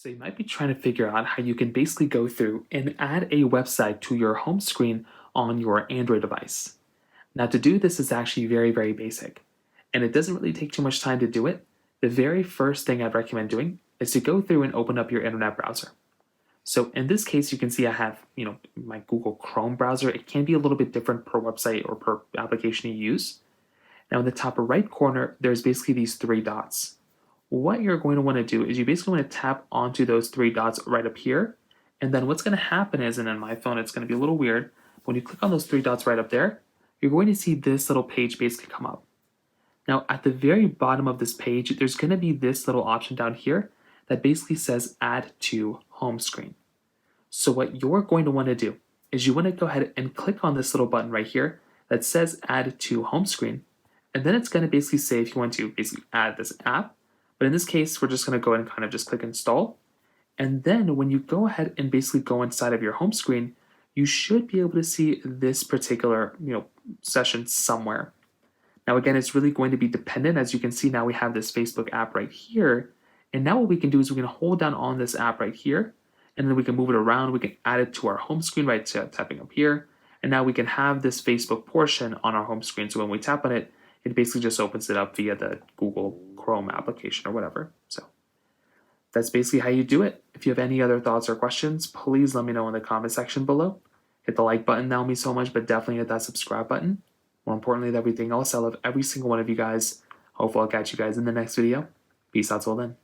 So you might be trying to figure out how you can basically go through and add a website to your home screen on your Android device. Now to do this is actually very basic, and it doesn't really take too much time to do it. The very first thing I'd recommend doing is to go through and open up your internet browser. So in this case, you can see I have, my Google Chrome browser. It can be a little bit different per website or per application you use. Now in the top right corner, there's basically these three dots. What you're going to want to do is you basically want to tap onto those three dots right up here. And then what's going to happen is, and on my phone, it's going to be a little weird. When you click on those three dots right up there, you're going to see this little page basically come up. Now at the very bottom of this page, there's going to be this little option down here that basically says add to home screen. So what you're going to want to do is you want to go ahead and click on this little button right here that says add to home screen. And then it's going to basically say if you want to basically add this app. But in this case, we're just going to go ahead and kind of just click install. And then when you go ahead and basically go inside of your home screen, you should be able to see this particular session somewhere. Now again, it's really going to be dependent. As you can see, now we have this Facebook app right here. And now what we can do is we can hold down on this app right here, and then we can move it around. We can add it to our home screen by tapping up here. And now we can have this Facebook portion on our home screen. So when we tap on it, it basically just opens it up via the Google Chrome application or whatever. So that's basically how you do it. If you have any other thoughts or questions, please let me know in the comment section below. Hit the like button, that would mean so much, but definitely hit that subscribe button. More importantly than everything else, I love every single one of you guys. Hopefully I'll catch you guys in the next video. Peace out till then.